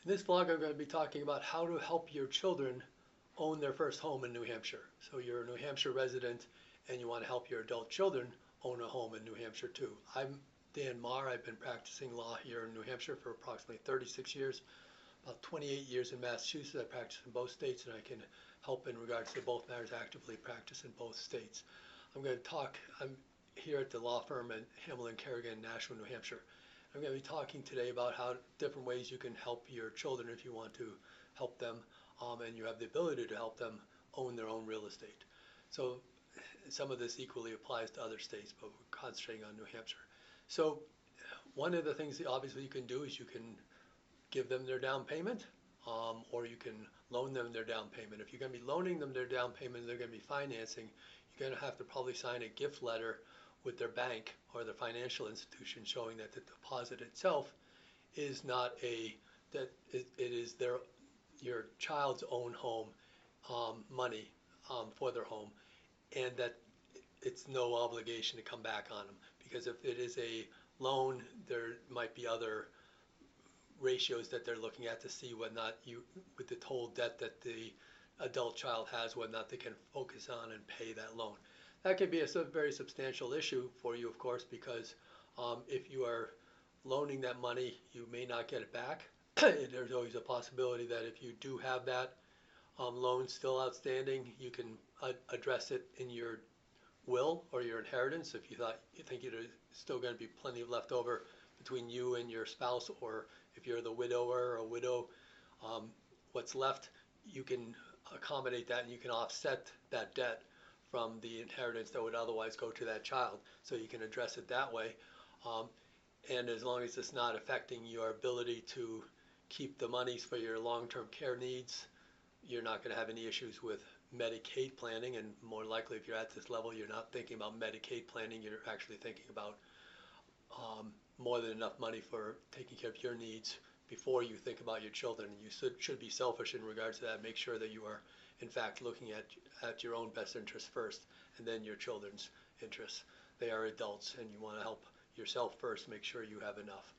In this vlog, I'm going to be talking about how to help your children own their first home in New Hampshire. So you're a New Hampshire resident and you want to help your adult children own a home in New Hampshire too. I'm Dan Marr. I've been practicing law here in New Hampshire for approximately 36 years, about 28 years in Massachusetts. I practice in both states and I can help in regards to both matters, actively practice in both states. I'm here at the law firm at Hamblett Kerrigan, Nashua, New Hampshire. I'm going to be talking today about how different ways you can help your children if you want to help them, and you have the ability to help them own their own real estate. So some of this equally applies to other states, but we're concentrating on New Hampshire. So one of the things that obviously you can do is you can give them their down payment, or you can loan them their down payment. If you're going to be loaning them their down payment and they're going to be financing, you're going to have to probably sign a gift letter with their bank or the financial institution showing that the deposit itself is not that it is your child's own home money for their home, and that it's no obligation to come back on them. Because if it is a loan, there might be other ratios that they're looking at to see whether or not with the total debt that the adult child has, whether or not they can focus on and pay that loan. That could be a very substantial issue for you, of course, because if you are loaning that money, you may not get it back. There's always a possibility that if you do have that loan still outstanding, you can address it in your will or your inheritance. If you think there's still going to be plenty of left over between you and your spouse, or if you're the widower or widow, what's left, you can accommodate that and you can offset that debt from the inheritance that would otherwise go to that child. So you can address it that way. And as long as it's not affecting your ability to keep the monies for your long-term care needs, you're not going to have any issues with Medicaid planning. And more likely, if you're at this level, you're not thinking about Medicaid planning. You're actually thinking about more than enough money for taking care of your needs before you think about your children. You should be selfish in regards to that. Make sure that you are, in fact, looking at your own best interest first, and then your children's interests. They are adults, and you want to help yourself first. Make sure you have enough.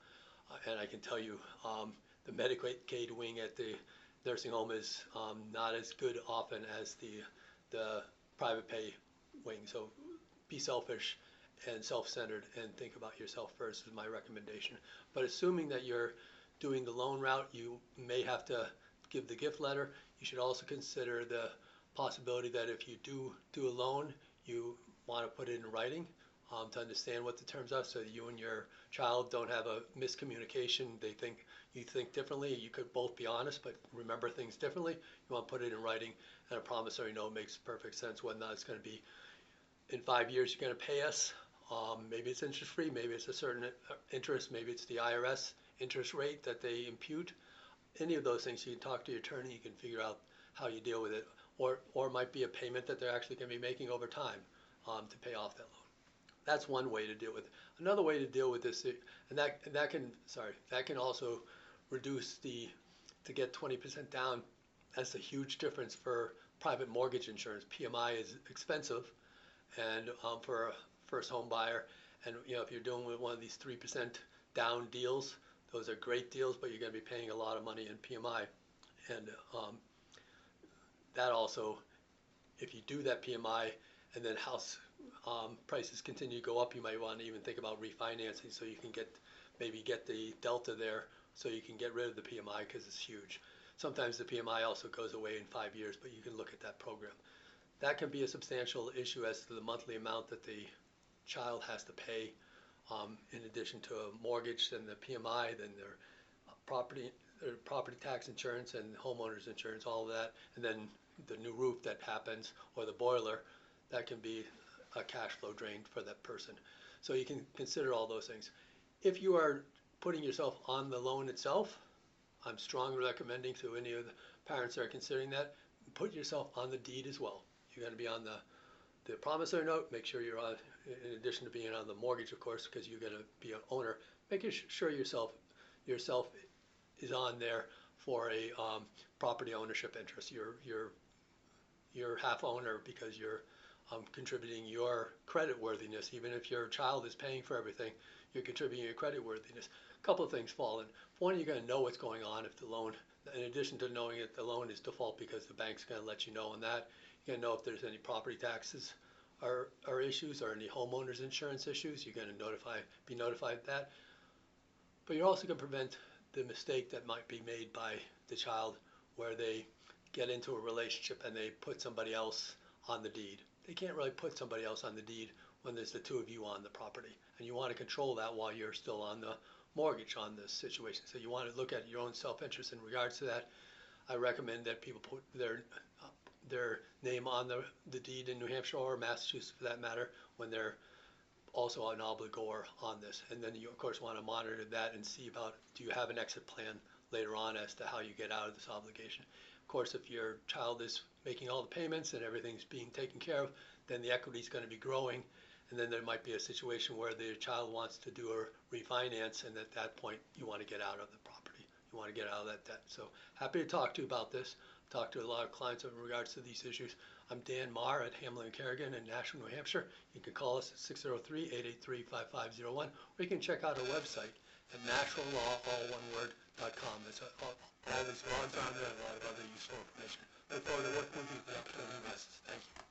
And I can tell you, the Medicaid wing at the nursing home is not as good often as the private pay wing. So be selfish and self-centered and think about yourself first is my recommendation. But assuming that you're doing the loan route, you may have to give the gift letter. You should also consider the possibility that if you do a loan, you want to put it in writing to understand what the terms are, so that you and your child don't have a miscommunication. You think differently. You could both be honest, but remember things differently. You want to put it in writing, and a promissory note makes perfect sense. Whether or not it's going to be in 5 years you're going to pay us. Maybe it's interest free, maybe it's a certain interest, maybe it's the IRS interest rate that they impute. Any of those things, you can talk to your attorney, you can figure out how you deal with it. Or it might be a payment that they're actually going to be making over time to pay off that loan. That's one way to deal with it. Another way to deal with this, and that can also reduce to get 20% down. That's a huge difference for private mortgage insurance. PMI is expensive, and for a first home buyer, and if you're doing with one of these 3% down deals, those are great deals, but you're going to be paying a lot of money in PMI. And that also, if you do that PMI and then house prices continue to go up, you might want to even think about refinancing, so you can maybe get the delta there, so you can get rid of the PMI, because it's huge. Sometimes the PMI also goes away in 5 years, but you can look at that program. That can be a substantial issue as to the monthly amount that the child has to pay, in addition to a mortgage, then the PMI, then their property tax insurance and homeowners insurance, all of that, and then the new roof that happens, or the boiler. That can be a cash flow drain for that person. So you can consider all those things. If you are putting yourself on the loan itself, I'm strongly recommending to any of the parents that are considering that, put yourself on the deed as well. You're going to be on the promissory note. Make sure you're on, in addition to being on the mortgage, of course, because you're going to be an owner. Making sure yourself is on there for a property ownership interest. You're half owner because you're contributing your credit worthiness. Even if your child is paying for everything, you're contributing your credit worthiness. a couple of things fall in. One, you're going to know what's going on if the loan, in addition to knowing that the loan is default because the bank's going to let you know on that, you're going to know if there's any property taxes are issues or any homeowners insurance issues. You're going to be notified of that. But you're also going to prevent the mistake that might be made by the child where they get into a relationship and they put somebody else on the deed. They can't really put somebody else on the deed when there's the two of you on the property. And you want to control that while you're still on the mortgage on this situation. So you want to look at your own self-interest in regards to that. I recommend that people put their name on the deed in New Hampshire or Massachusetts for that matter when they're also an obligor on this. And then you of course want to monitor that and see about, do you have an exit plan later on as to how you get out of this obligation. Of course, if your child is making all the payments and everything's being taken care of, then the equity is going to be growing. And then there might be a situation where the child wants to do a refinance, and at that point you want to get out of the property. You want to get out of that debt. So happy to talk to you about this. Talk to a lot of clients in regards to these issues. I'm Dan Marr at Hamblett Kerrigan in Nashua, New Hampshire. You can call us at 603-883-5501, or you can check out our website at naturalllaw.com. There's all these laws on there and a lot of other useful information. Look forward to working with you for the upcoming business. Thank you.